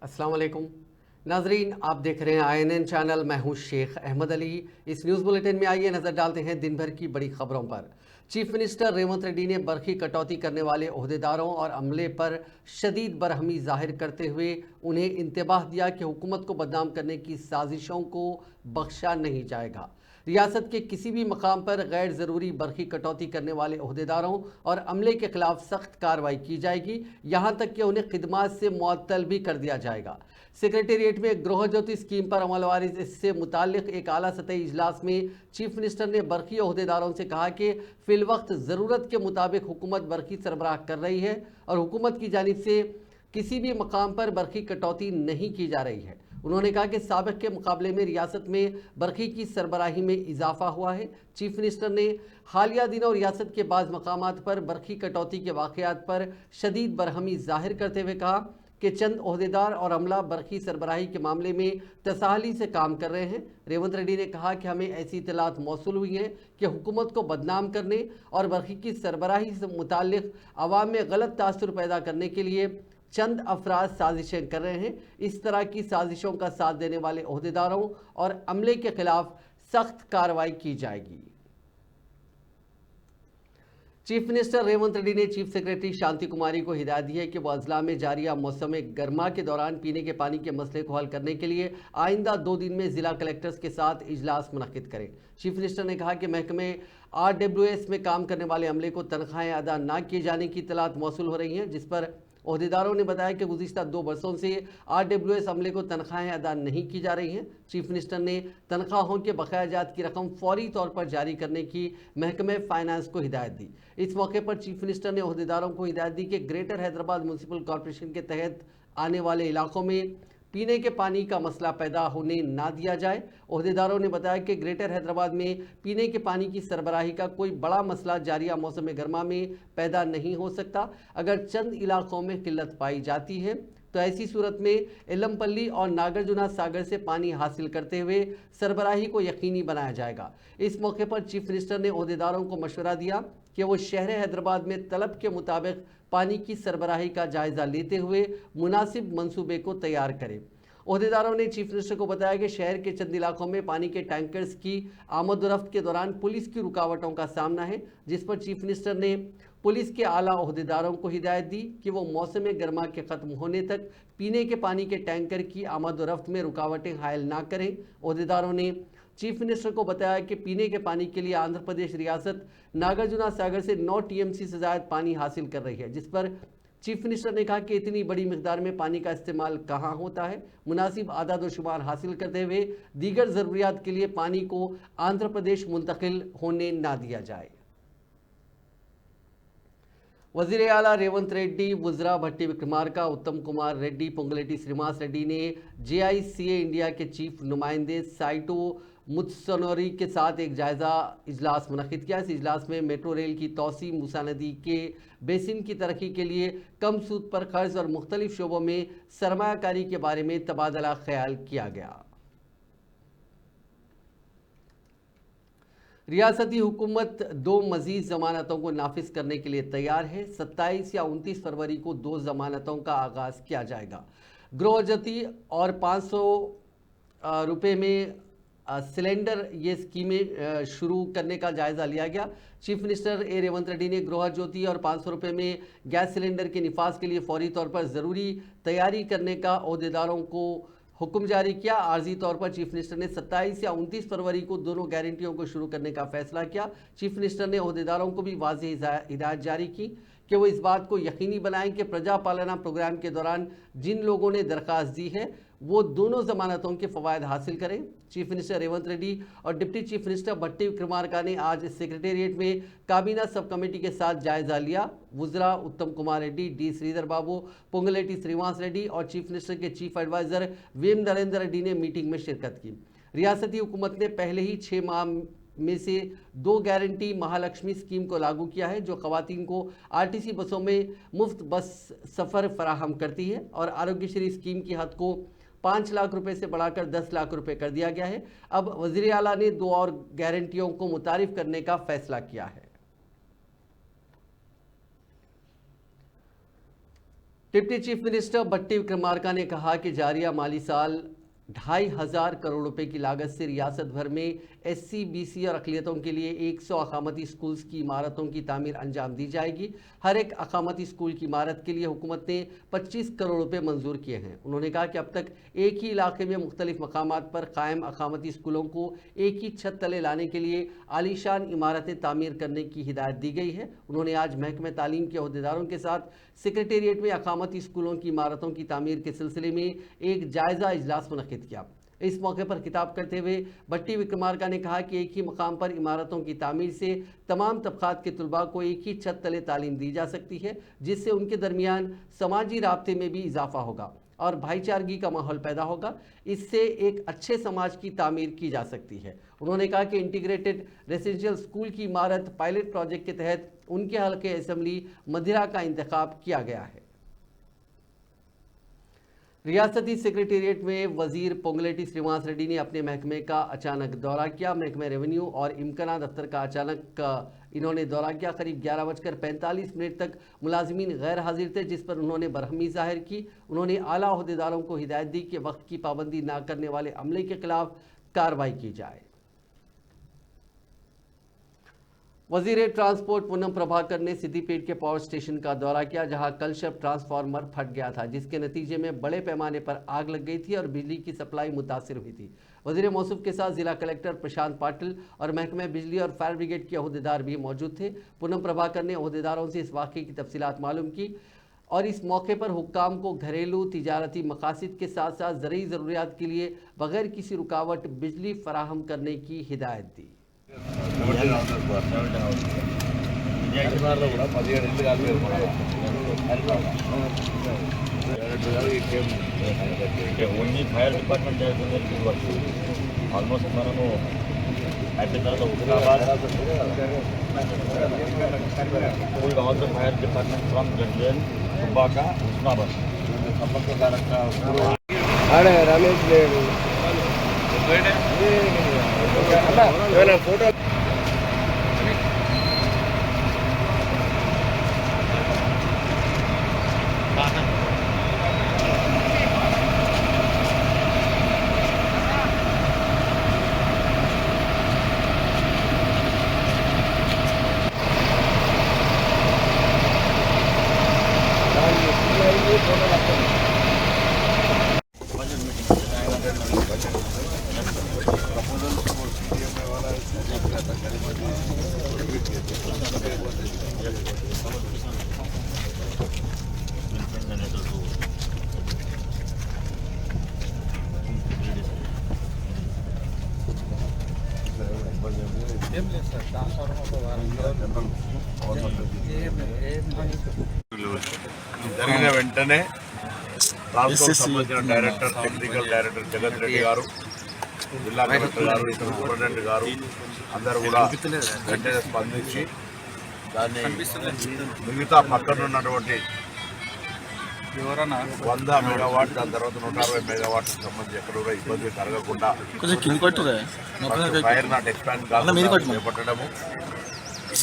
अस्सलाम वालेकुम नाजरीन, आप देख रहे हैं INN चैनल। मैं हूं शेख अहमद अली। इस न्यूज़ बुलेटिन में आइए नज़र डालते हैं दिन भर की बड़ी खबरों पर। चीफ मिनिस्टर रेवंत रेड्डी ने बरखी कटौती करने वाले ओहदेदारों और अमले पर शदीद बरहमी जाहिर करते हुए उन्हें इंतबाह दिया कि हुकूमत को बदनाम करने की साजिशों को बख्शा नहीं जाएगा। रियासत के किसी भी मकाम पर गैर ज़रूरी बरखी कटौती करने वाले ओहदेदारों और अमले के खिलाफ सख्त कार्रवाई की जाएगी, यहाँ तक कि उन्हें खिदमात से मुअत्तल भी कर दिया जाएगा। सेक्रेटेरिएट में गृह ज्योति स्कीम पर अमलवारी से मुतालिक एक आला सतही इजलास में चीफ मिनिस्टर ने बरखी ओहदेदारों से कहा कि फिलवक्त ज़रूरत के मुताबिक हुकूमत बरखी सरबराह कर रही है और हुकूमत की जानिब से किसी भी मकाम पर बरखी कटौती नहीं की जा रही है। उन्होंने कहा कि साबिक के मुकाबले में रियासत में बरखी की सरबराही में इजाफा हुआ है। चीफ मिनिस्टर ने हालिया दिनों रियासत के बाज़ मकामात पर बरखी कटौती के वाक़यात पर शदीद बरहमी जाहिर करते हुए कहा कि चंद ओहदेदार और अमला बरखी सरबराही के मामले में तसाहली से काम कर रहे हैं। रेवंत रेड्डी ने कहा कि हमें ऐसी इतलात मौसूल हुई हैं कि हुकूमत को बदनाम करने और बरखी की सरबराही से मुताल्लिक़ अवाम में गलत तासुर पैदा करने के लिए चंद अफराद साजिशें कर रहे हैं। इस तरह की साजिशों का साथ देने वाले ओहदेदारों और अमले के खिलाफ सख्त कार्रवाई की जाएगी। चीफ मिनिस्टर रेवंत रेड्डी ने चीफ सेक्रेटरी शांति कुमारी को हिदायत दी है कि वह अजला में जारिया मौसम गर्मा के दौरान पीने के पानी के मसले को हल करने के लिए आइंदा 2 दिन में जिला कलेक्टर्स के साथ इजलास मुनक्किद करें। चीफ मिनिस्टर ने कहा कि महकमे RWS में काम करने वाले अमले को तनख्वाहें अदा न किए जाने की इतलात मौसूल हो रही हैं, जिस पर ओहदेदारों ने बताया कि गुज़िश्ता 2 बरसों से RWS अमले को तनख्वाहें अदा नहीं की जा रही हैं। चीफ मिनिस्टर ने तनख्वाहों के बकाया जात की रकम फौरी तौर पर जारी करने की महकमे फाइनेंस को हिदायत दी। इस मौके पर चीफ मिनिस्टर ने ओहदेदारों को हिदायत दी कि ग्रेटर हैदराबाद म्यूनसिपल कॉरपोरेशन के तहत आने वाले इलाकों में पीने के पानी का मसला पैदा होने ना दिया जाए। ओहदेदारों ने बताया कि ग्रेटर हैदराबाद में पीने के पानी की सरबराही का कोई बड़ा मसला जारिया मौसम गर्मा में पैदा नहीं हो सकता। अगर चंद इलाकों में किल्लत पाई जाती है तो ऐसी सूरत में एलमपल्ली और नागार्जुना सागर से पानी हासिल करते हुए सरबराही को यकीनी बनाया जाएगा। इस मौके पर चीफ मिनिस्टर ने ओहदेदारों को मशवरा दिया कि वो शहर हैदराबाद में तलब के मुताबिक पानी की सरबराही का जायज़ा लेते हुए मुनासिब मंसूबे को तैयार करें। ओहदेदारों ने चीफ मिनिस्टर को बताया कि शहर के चंद इलाकों में पानी के टैंकर्स की आमद-ओ-रफ्त के दौरान पुलिस की रुकावटों का सामना है, जिस पर चीफ मिनिस्टर ने पुलिस के आला ओहदेदारों को हिदायत दी कि वो मौसम गर्मा के ख़त्म होने तक पीने के पानी के टैंकर की आमद-ओ-रफ्त में रुकावटें हायल ना करें। ओहदेदारों ने चीफ मिनिस्टर को बताया कि पीने के पानी के लिए आंध्र प्रदेश रियासत नागार्जुना सागर से 9 TMC से ज़ायद पानी हासिल कर रही है, जिस पर चीफ मिनिस्टर ने कहा कि इतनी बड़ी मिकदार में पानी का इस्तेमाल कहाँ होता है। मुनासिब आदाद व शुमार हासिल करते हुए दीगर ज़रूरियात के लिए पानी को आंध्र प्रदेश मुंतकिल होने ना दिया जाए। वज़ीर आला रेवंत रेड्डी, वुज़रा भट्टी विक्रमार्का, उत्तम कुमार रेड्डी, पोंगुलेटी श्रीनिवास रेड्डी ने JICA इंडिया के चीफ नुमाइंदे साइटो मुत्सनोरी के साथ एक जायज़ा इजलास मुनक्किद किया। इस इजलास में मेट्रो रेल की तोसी, मूसा नदी के बेसिन की तरक्की के लिए कम सूद पर कर्ज और मुख्तलिफ शोबों में सरमायाकारी के बारे में तबादला ख्याल किया गया। रियासती हुकूमत 2 मज़ीद ज़मानतों को नाफिज करने के लिए तैयार है। 27 या 29 फरवरी को 2 ज़मानतों का आगाज़ किया जाएगा। गृह ज्योति और 500 रुपये में सिलेंडर ये स्कीमें शुरू करने का जायज़ा लिया गया। चीफ मिनिस्टर रेवंत रेड्डी ने गृह ज्योति और 500 रुपये में गैस सिलेंडर के निफाज के लिए फौरी तौर पर ज़रूरी तैयारी करने का ओहदेदारों को हुक्म जारी किया। आर्जी तौर पर चीफ मिनिस्टर ने 27 या 29 फरवरी को दोनों गारंटियों को शुरू करने का फैसला किया। चीफ मिनिस्टर ने ओहदेदारों को भी वाज़ेह हिदायत जारी की कि वो इस बात को यकीनी बनाएं कि प्रजा पालना प्रोग्राम के दौरान जिन लोगों ने दरख्वास्त दी है वो दोनों ज़मानतों के फ़वायद हासिल करें। चीफ मिनिस्टर रेवंत रेड्डी और डिप्टी चीफ मिनिस्टर भट्टी विक्रमार्का ने आज सेक्रेटेरिएट में काबीना सब कमेटी के साथ जायज़ा लिया। वुज़रा उत्तम कुमार रेड्डी, D श्रीधर बाबू, पोंगुलेटी श्रीनिवास रेड्डी और चीफ मिनिस्टर के chief adviser VM Narendra Reddy ने मीटिंग में शिरकत की। रियासती हुकूमत ने पहले ही 6 माह में से 2 गारंटी महालक्ष्मी स्कीम को लागू किया है, जो ख़वातीन को RTC बसों में मुफ्त बस सफ़र फराहम करती है और आरोग्यश्री स्कीम की हद को 5 लाख रुपए से बढ़ाकर 10 लाख रुपए कर दिया गया है। अब वज़ीर आला ने 2 और गारंटियों को मुतारिफ करने का फैसला किया है। डिप्टी चीफ मिनिस्टर बट्टी विक्रमार्का ने कहा कि जारिया माली साल 2,500 करोड़ रुपए की लागत से रियासत भर में एससी, बीसी और अक़लियतों के लिए 100 अक़ामती स्कूल्स की इमारतों की तामीर अंजाम दी जाएगी। हर एक अक़ामती स्कूल की इमारत के लिए हुकूमत ने 25 करोड़ रुपए मंजूर किए हैं। उन्होंने कहा कि अब तक एक ही इलाके में मुख्तलिफ मकामात पर कायम अक़ामती स्कूलों को एक ही छत तले लाने के लिए आलीशान इमारतें तामीर करने की हिदायत दी गई है। उन्होंने आज महकमे तालीम के अहदेदारों के साथ सेक्रेटेरिएट में अक़ामती स्कूलों की इमारतों की तामीर के सिलसिले में एक जायज़ा इजलास मुनक़िद किया। इस मौके पर खिताब करते हुए बट्टी विक्रमार्का ने कहा कि एक ही मकाम पर इमारतों की तामीर से तमाम तबक़ात के तलबा को एक ही छत तले तालीम दी जा सकती है, जिससे उनके दरमियान समाजी राब्ते में भी इजाफा होगा और भाईचारगी का माहौल पैदा होगा। इससे एक अच्छे समाज की तामीर की जा सकती है। उन्होंने कहा कि इंटीग्रेटेड रेसिडेंशियल स्कूल की इमारत पायलट प्रोजेक्ट के तहत उनके हल्के असम्बली मदिरा का इंतखाब किया गया है। रियासती सेक्रेटेरिएट में वजीर पोंगलेटी श्रीनिवास रेड्डी ने अपने महकमे का अचानक दौरा किया। महकमे रेवेन्यू और इम्काना दफ्तर का अचानक इन्होंने दौरा किया। करीब 11:45 तक मुलाजिमीन गैर हाजिर थे, जिस पर उन्होंने बरहमी जाहिर की। उन्होंने आला अहदेदारों को हिदायत दी कि वक्त की पाबंदी ना करने वाले अमले के खिलाफ कार्रवाई की जाए। वजीर ट्रांसपोर्ट पूनम प्रभाकर ने सिद्दीपेट के पावर स्टेशन का दौरा किया, जहां कल शब ट्रांसफार्मर फट गया था, जिसके नतीजे में बड़े पैमाने पर आग लग गई थी और बिजली की सप्लाई मुतासिर हुई थी। वजीर मौसूफ के साथ जिला कलेक्टर प्रशांत पाटिल और महकमे बिजली और फायर ब्रिगेड के अहदेदार भी मौजूद थे। पूनम प्रभाकर ने अहदेदारों से इस वाक़े की तफसीलात मालूम की और इस मौके पर हुक्काम को घरेलू तिजारती मकासद के साथ साथ ज़रूरी ज़रूरियात के लिए बगैर किसी रुकावट बिजली फराहम करने की हिदायत दी। ఓన్లీ ఫైర్ డిపార్ట్మెంట్ చేస్తుంది ఆల్మోస్ట్ మనము అయిపోయిన తర్వాత Huzurabad all the fire department from జడ్జెల్ దుబ్బాక హుస్నాబాద్ రమేష్ లేడు ఫోటో జరిగిన వెంటనే ట్రాన్స్పోర్ట్ సంబంధించిన డైరెక్టర్, టెక్నికల్ డైరెక్టర్ జగత్ రెడ్డి గారు, జిల్లా కలెక్టర్ గారు, సూపరింటెండెంట్ గారు అందరూ కూడా వెంటనే స్పందించి దాన్ని మిగతా పక్కన ఉన్నటువంటి 100 మెగావాట్, దాని తర్వాత 160 మెగావాట్ సంబంధించి ఎక్కడ కూడా ఇబ్బంది కలగకుండా ఫైర్ నాట్ ఎక్స్పాండ్ కాకుండా చేపట్టడము,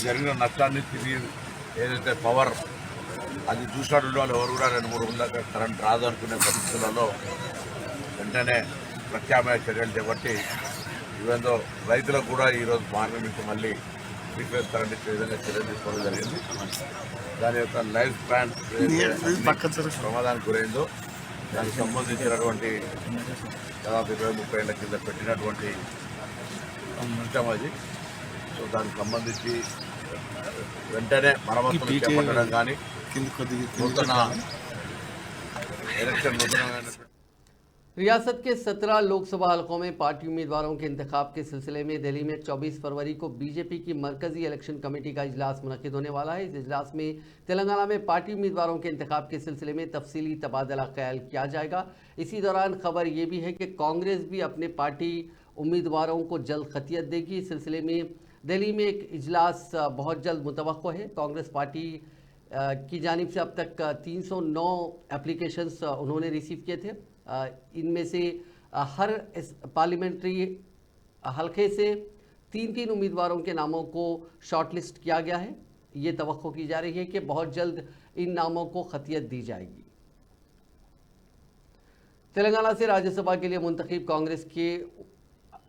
జరిగిన నష్టాన్ని తిరిగి ఏదైతే పవర్ అది చూసినటువంటి వాళ్ళు ఎవరు కూడా 2-3 రోజుల దాకా కరెంట్ రాదు అనుకునే పరిస్థితులలో వెంటనే ప్రత్యామ్నాయ చర్యలు చేపట్టి ఇవేందో రైతులకు కూడా ఈరోజు మార్నింగ్ నుంచి మళ్ళీ 3 ఫేజ్ కరెంట్ ఇచ్చే విధంగా చర్యలు తీసుకోవడం జరిగింది. దాని యొక్క లైఫ్ స్పాన్ ప్రమాదానికి గురైందో దానికి సంబంధించినటువంటి దాదాపు 20-30 ఏళ్ల కింద పెట్టినటువంటి సిస్టమ్ అది. సో దానికి సంబంధించి వెంటనే మరమ్మతులు చేపట్టడం కానీ నూతన ఎలక్షన్ रियासत के 17 लोकसभा हलकों में पार्टी उम्मीदवारों के इंतखाब के सिलसिले में दिल्ली में 24 फरवरी को बीजेपी की मरकजी इलेक्शन कमेटी का इजलास मुनक़िद होने वाला है। इस इजलास में तेलंगाना में पार्टी उम्मीदवारों के इंतखाब के सिलसिले में तफसीली तबादला ख्याल किया जाएगा। इसी दौरान खबर ये भी है कि कांग्रेस भी अपने पार्टी उम्मीदवारों को जल्द खतियत देगी। इस सिलसिले में दिल्ली में एक इजलास बहुत जल्द मुतवक्को है। कांग्रेस पार्टी की जानिब से अब तक 309 एप्लीकेशंस उन्होंने रिसीव किए थे। इनमें से हर पार्लियामेंट्री हलके से 3-3 उम्मीदवारों के नामों को शॉर्टलिस्ट किया गया है। ये तवक्को की जा रही है कि बहुत जल्द इन नामों को खतियत दी जाएगी। तेलंगाना से राज्यसभा के लिए मुंतखब कांग्रेस के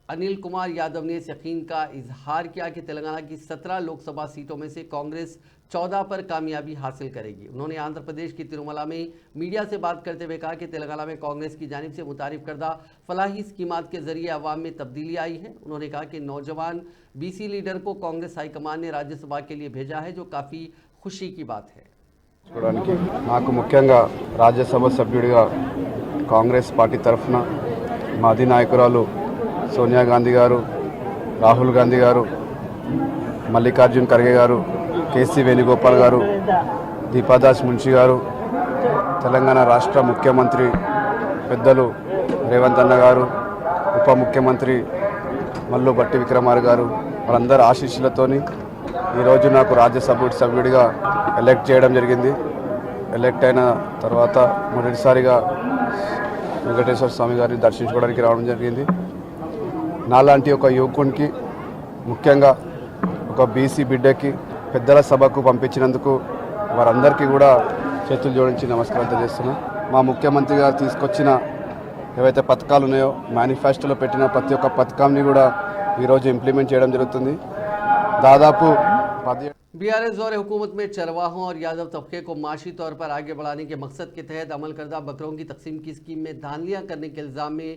अनिल कुमार यादव ने इस यकीन का इजहार किया कि तेलंगाना की 17 लोकसभा सीटों में से कांग्रेस 14 पर कामयाबी हासिल करेगी। उन्होंने आंध्र प्रदेश की तिरुमला में मीडिया से बात करते हुए कहा कि तेलंगाना में कांग्रेस की जानिब से मुतारिफ करदा फलाही स्कीमात के जरिए अवाम में तब्दीली आई है। उन्होंने कहा कि नौजवान बीसी लीडर को कांग्रेस हाईकमान ने राज्यसभा के लिए भेजा है, जो काफ़ी खुशी की बात है। నాకు ముఖ్యంగా రాజ్యసభ సభ్యుడిగా కాంగ్రెస్ పార్టీ తరఫున మా అధినాయకురాలు సోనియా గాంధీ గారు, రాహుల్ గాంధీ గారు, మల్లికార్జున్ ఖర్గే గారు, కేసీ వేణుగోపాల్ గారు, దీపాదాస్ మున్షి గారు, తెలంగాణ రాష్ట్ర ముఖ్యమంత్రి పెద్దలు రేవంత్ అన్న గారు, ఉప ముఖ్యమంత్రి మల్లు భట్టి విక్రమార్క గారు వాళ్ళందరి ఆశీస్సులతోని ఈరోజు నాకు రాజ్యసభ సభ్యుడిగా ఎలక్ట్ చేయడం జరిగింది. ఎలక్ట్ అయిన తర్వాత మొదటిసారిగా వెంకటేశ్వర స్వామి గారిని దర్శించుకోవడానికి రావడం జరిగింది. నాలాంటి ఒక యువకునికి, ముఖ్యంగా ఒక బీసీ బిడ్డకి పెద్దల సభకు పంపించినందుకు వారందరికీ కూడా చేతులు జోడించి నమస్కారం తెలియజేస్తున్నాను. మా ముఖ్యమంత్రి గారు తీసుకొచ్చిన ఏవైతే పథకాలు ఉన్నాయో, మేనిఫెస్టోలో పెట్టిన ప్రతి ఒక్క పథకాన్ని కూడా ఈరోజు ఇంప్లిమెంట్ చేయడం జరుగుతుంది. దాదాపు 10 बीआरएस दौरे हुकूमत में चरवाहों और यादव तबके को माशी तौर पर आगे बढ़ाने के मकसद के तहत अमल करदा बकरों की तकसीम की स्कीम में धांधलियां करने के इल्ज़ाम में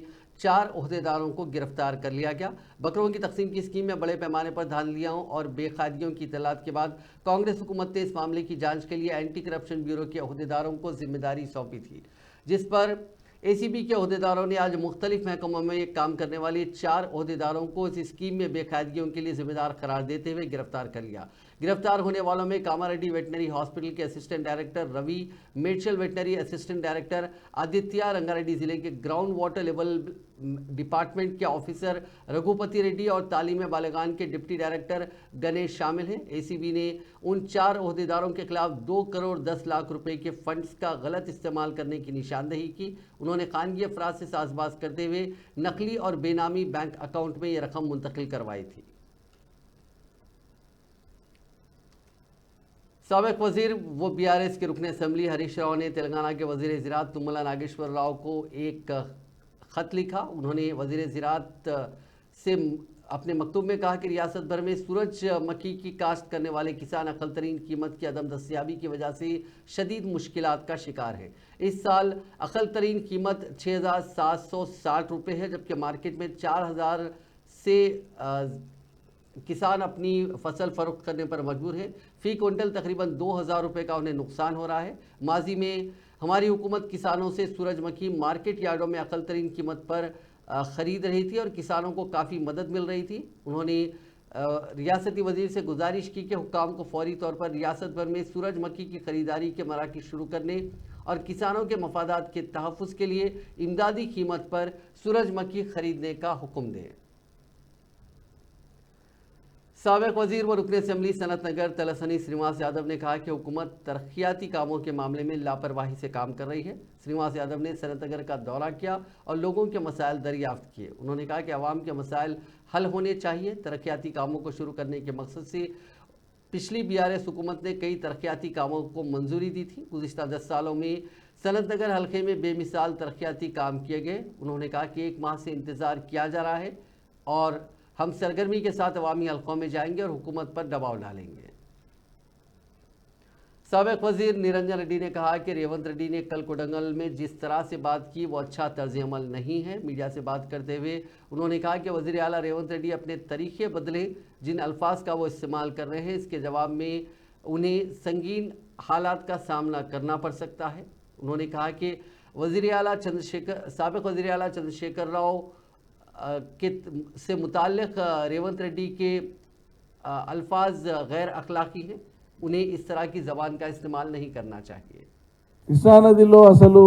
4 ओहदेदारों को गिरफ्तार कर लिया गया। बकरों की तकसीम की स्कीम में बड़े पैमाने पर धांधलियों और बेकायदगियों की इत्तलात के बाद कांग्रेस हुकूमत ने इस मामले की जाँच के लिए एंटी करप्शन ब्यूरो के ओहदेदारों को जिम्मेदारी सौंपी थी, जिस पर एसीबी के ओहदेदारों ने आज मुख्तलिफ महकमों में काम करने वाले 4 ओहदेदारों को इस स्कीम में बेकायदगियों के लिए जिम्मेदार करार देते हुए गिरफ्तार कर लिया। गिरफ्तार होने वालों में कामारेड्डी वेटनरी हॉस्पिटल के assistant director Ravi, Medchal veterinary assistant director Aditya, Rangareddy जिले के ग्राउंड वाटर लेवल डिपार्टमेंट के ऑफिसर रघुपति रेड्डी और तालीम बालिगान के डिप्टी डायरेक्टर गणेश शामिल हैं। एसीबी ने उन 4 ओहदेदारों के खिलाफ 2 करोड़ 10 लाख रुपए के फंड्स का गलत इस्तेमाल करने की निशानदेही की। उन्होंने खानगी अफराद से साजबाज करते हुए नकली और बेनामी बैंक अकाउंट में ये रकम मुंतकिल करवाई थी। साबिक वजीर व बीआरएस के रुकन असम्बली हरीश राव ने तेलंगाना के वजीर ज़राअत तुम्मला नागेश्वर राव को एक ख़त लिखा। उन्होंने वजीर ज़राअत से अपने मकतूब में कहा कि रियासत भर में सूरजमुखी की काश्त करने वाले किसान अक़ल तरीन कीमत की अदम दस्तियाबी की वजह से शदीद मुश्किलात का शिकार है। इस साल अक़ल तरीन कीमत 6,760 रुपये है, जबकि मार्केट में 4,000 से किसान अपनी फसल फरोख्त करने पर मजबूर है। फ़ी क्विंटल तकरीबन 2,000 रुपये का उन्हें नुकसान हो रहा है। माजी में हमारी हुकूमत किसानों से सूरजमुखी मार्केट यार्डों में अक़ल तरीन कीमत पर ख़रीद रही थी और किसानों को काफ़ी मदद मिल रही थी। उन्होंने रियासती वजीर से गुजारिश की कि हुक्काम को फौरी तौर पर रियासत भर में सूरजमुखी की ख़रीदारी के मराकज़ शुरू करने और किसानों के मफादात के तहफ़्फ़ुज़ के लिए इमदादी कीमत पर सूरजमुखी ख़रीदने का हुक्म दें। साबिक वजीर व रुकन असम्बली सनत नगर तलसनी श्रीनिवास यादव ने कहा कि हुकूमत तरक्याती कामों के मामले में लापरवाही से काम कर रही है। श्रीनिवास यादव ने सनत नगर का दौरा किया और लोगों के मसाइल दरियाफ्त किए। उन्होंने कहा कि अवाम के मसाइल हल होने चाहिए। तरक्याती कामों को शुरू करने के मकसद से पिछली बीआरएस हुकूमत ने कई तरक्याती कामों को मंजूरी दी थी। गुज़िश्ता 10 सालों में सनत नगर हल्के में बेमिसाल तरक्याती काम किए गए। उन्होंने कहा कि 1 माह से इंतज़ार किया जा रहा है और हम सरगर्मी के साथ अवामी हल्कों में जाएंगे और हुकूमत पर दबाव डालेंगे। साबिक वजीर निरंजन रेड्डी ने कहा कि रेवंत रेड्डी ने कल कोडंगल में जिस तरह से बात की वो अच्छा तर्ज अमल नहीं है। मीडिया से बात करते हुए उन्होंने कहा कि वजीर आला रेवंत रेड्डी अपने तरीक़े बदले, जिन अल्फाज का वो इस्तेमाल कर रहे हैं इसके जवाब में उन्हें संगीन हालात का सामना करना पड़ सकता है। उन्होंने कहा कि साबिक वज़ीर आला चंद्रशेखर राव के से मुताल्लिक़ रेवंत रेड्डी के अल्फाज गैर अखलाकी हैं, उन्हें इस तरह की ज़बान का इस्तेमाल नहीं करना चाहिए। కృష్ణా నదిలో అసలు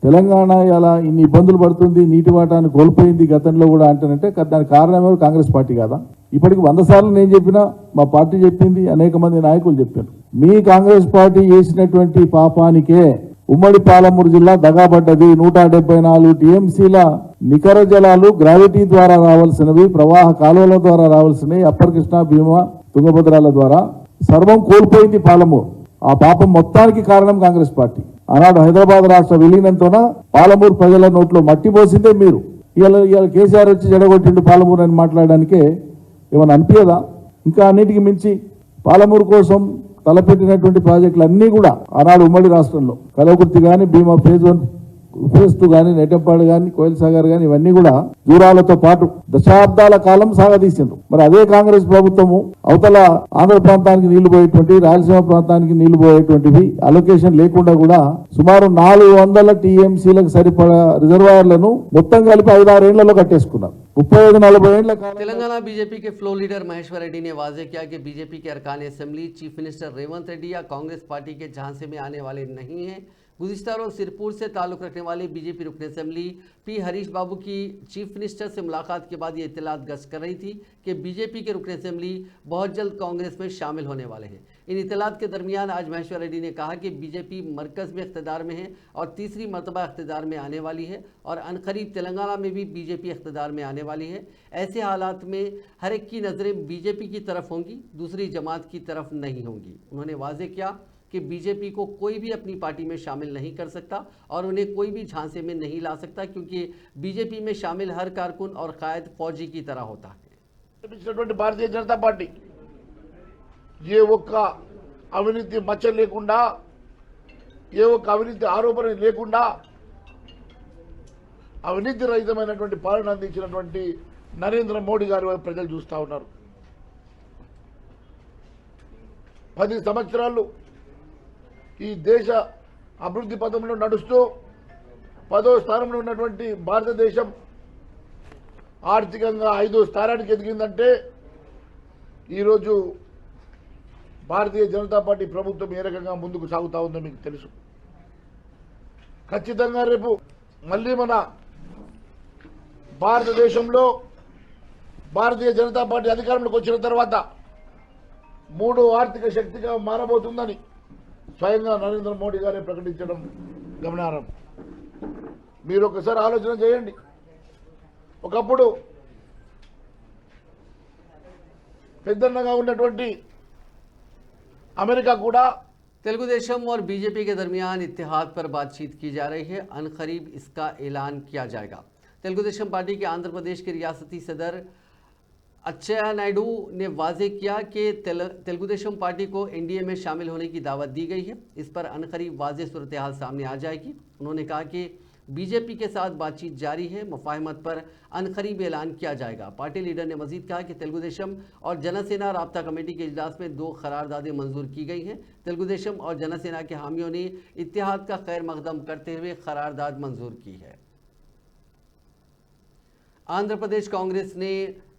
తెలంగాణ ఇలా ఇన్ని ఇబ్బందులు పడుతుంది, నీటి వాటాన్ని కోల్పోయింది గతంలో కూడా అంటానంటే దానికి కారణం ఎవరు? కాంగ్రెస్ పార్టీ కదా. ఇప్పటికి 100 సార్లు నేను చెప్పినా, మా పార్టీ చెప్పింది, అనేక మంది నాయకులు చెప్పారు. మీ కాంగ్రెస్ పార్టీ చేసినటువంటి పాపానికే ఉమ్మడి పాలమూరు జిల్లా దగాబడ్డది. 174 టీఎంసీల నికర జలాలు గ్రావిటీ ద్వారా రావాల్సినవి, ప్రవాహ కాలువల ద్వారా రావాల్సినవి, అప్పర్ కృష్ణా, భీమా, తుంగభద్రాల ద్వారా సర్వం కోల్పోయింది పాలమూరు. ఆ పాపం మొత్తానికి కారణం కాంగ్రెస్ పార్టీ. ఆనాడు హైదరాబాద్ రాష్ట్ర విలీనంతోన పాలమూరు ప్రజల నోట్లో మట్టి పోసిందే మీరు. ఇవాళ కేసీఆర్ వచ్చి జడగొట్టిండు పాలమూరు అని మాట్లాడడానికే ఏమైనా అనిపించదా? ఇంకా అన్నిటికీ మించి పాలమూరు కోసం తలపెట్టినటువంటి ప్రాజెక్టులు అన్నీ కూడా ఆనాడు ఉమ్మడి రాష్ట్రంలో కలవకుర్తి కానీ, భీమా ఫేజ్ 1 ఫేజ్ 2 కానీ, నెట్టంపాడు కానీ, కోయిల్ సాగర్ కానీ ఇవన్నీ కూడా దూరాలతో పాటు దశాబ్దాల కాలం సాగదీసిండ్రు. మరి అదే కాంగ్రెస్ ప్రభుత్వము అవతల ఆంధ్ర ప్రాంతానికి నీళ్లు పోయేటువంటి, రాయలసీమ ప్రాంతానికి నీళ్లు పోయేటువంటివి అలొకేషన్ లేకుండా కూడా సుమారు 400 టీఎంసీలకు సరిపడా రిజర్వాయర్లను మొత్తం కలిపి 5-6 ఏళ్లలో కట్టేసుకున్నారు. 35-40 ఏళ్ల కాలం. तेलंगाना बीजेपी के फ्लोर लीडर महेश्वर रेड्डी ने वाजे किया कि बीजेपी के अरकान assembly chief minister Revanth Reddy या कांग्रेस पार्टी के झांसे में आने वाले नहीं हैं। गुज़िश्ता रोज सिरपुर से ताल्लुक रखने वाली बीजेपी रुकन असेंबली पी हरीश बाबू की चीफ मिनिस्टर से मुलाकात के बाद ये इत्तलात गश्त कर रही थी कि बीजेपी के रुकन असेंबली बहुत जल्द कांग्रेस में शामिल होने वाले हैं। इन इत्तलात के दरमियान आज महेश्वर रेड्डी ने कहा कि बीजेपी मरकज़ में इख्तिदार में है और तीसरी मरतबा इख्तिदार में आने वाली है और अनकरीब तेलंगाना में भी बीजेपी इख्तिदार में आने वाली है। ऐसे हालात में हर एक की नज़रें बीजेपी की तरफ होंगी, दूसरी जमात की तरफ नहीं होंगी। उन्होंने वाजे किया कि बीजेपी को कोई भी अपनी पार्टी में शामिल नहीं कर सकता और उन्हें कोई भी झांसे में नहीं ला सकता, क्योंकि बीजेपी में शामिल हर कारकुन और कायद फौजी की तरह होता है। భారతీయ జనతా పార్టీ ఏ ఒక్క అవినీతి మచ్చ లేకుండా, ఏ ఒక్క అవినీతి ఆరోపణ లేకుండా అవినీతి రహితమైనటువంటి పాలన అందించినటువంటి నరేంద్ర మోడీ గారి వైపు ప్రజలు చూస్తూ ఉన్నారు. 10 సంవత్సరాలు ఈ దేశ అభివృద్ధి పథంలో నడుస్తూ 10వ స్థానంలో ఉన్నటువంటి భారతదేశం ఆర్థికంగా 5వ స్థానానికి ఎదిగిందంటే ఈరోజు భారతీయ జనతా పార్టీ ప్రభుత్వం ఏ రకంగా ముందుకు సాగుతా ఉందో మీకు తెలుసు. ఖచ్చితంగా రేపు మళ్ళీ మన భారతదేశంలో భారతీయ జనతా పార్టీ అధికారంలోకి వచ్చిన తర్వాత 3వ ఆర్థిక శక్తిగా మారబోతుందని స్వయంగా నరేంద్ర మోడీ గారే ప్రకటించడం గమనార్హం. మీరు ఒకసారి ఆలోచన చేయండి. ఒకప్పుడు పెద్దన్నగా ఉన్నటువంటి अमेरिका कूड़ा तेलुगुदेशम और बीजेपी के दरमियान इत्तेहाद पर बातचीत की जा रही है। अनकरीब इसका ऐलान किया जाएगा। तेलुगुदेशम पार्टी के आंध्र प्रदेश के रियासती सदर अच्चैया नायडू ने वाजे किया कि तेलुगुदेशम पार्टी को एनडीए में शामिल होने की दावत दी गई है। इस पर अनकरीब वाजे सूरत हाल सामने आ जाएगी। उन्होंने कहा कि बीजेपी के साथ बातचीत जारी है, मुफाहमत पर अनकरीब ऐलान किया जाएगा। पार्टी लीडर ने मजीद कहा कि तेलुगुदेशम और जनसेना राब्ता कमेटी के इजलास में 2 करारदादें मंजूर की गई हैं। तेलुगुदेशम और जनसेना के हामियों ने इत्तेहाद का खैर मकदम करते हुए करारदाद मंजूर की है। आंध्र प्रदेश कांग्रेस ने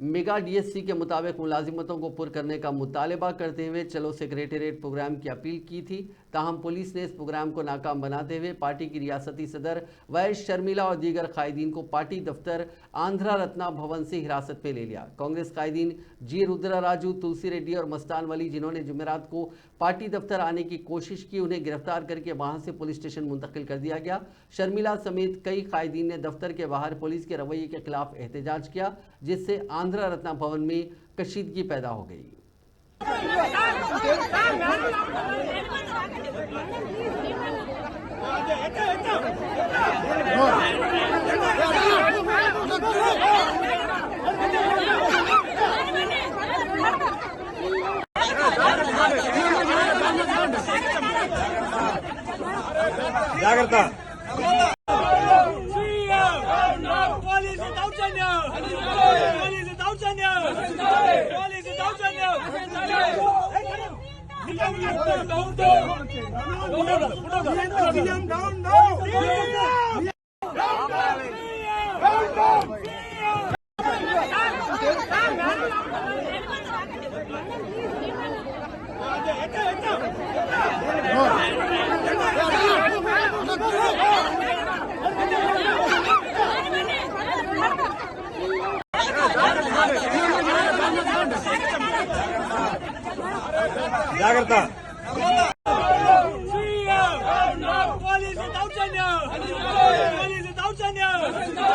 मेगा डीएससी के मुताबिक मुलाजिमतों को पुर करने का मुतालबा करते हुए चलो सेक्रेटेरिएट प्रोग्राम की अपील की थी। ताहम पुलिस ने इस प्रोग्राम को नाकाम बनाते हुए पार्टी की रियासती सदर वाइस शर्मिला और दीगर कायदीन को पार्टी दफ्तर आंध्रा रत्ना भवन से हिरासत में ले लिया। कांग्रेस कायदीन जी रुद्रा राजू, तुलसी रेड्डी और मस्तान वली, जिन्होंने जुमेरात को पार्टी दफ्तर आने की कोशिश की, उन्हें गिरफ्तार करके वहां से पुलिस स्टेशन मुंतकिल कर दिया गया। शर्मिला समेत कई कायदीन ने दफ्तर के बाहर पुलिस के रवैये के खिलाफ एहतजाज किया, जिससे आंध्रा रत्ना भवन में कशीदगी पैदा हो गई। జాగ్రత్త. జాగ్రత్త. దౌర్జన్యం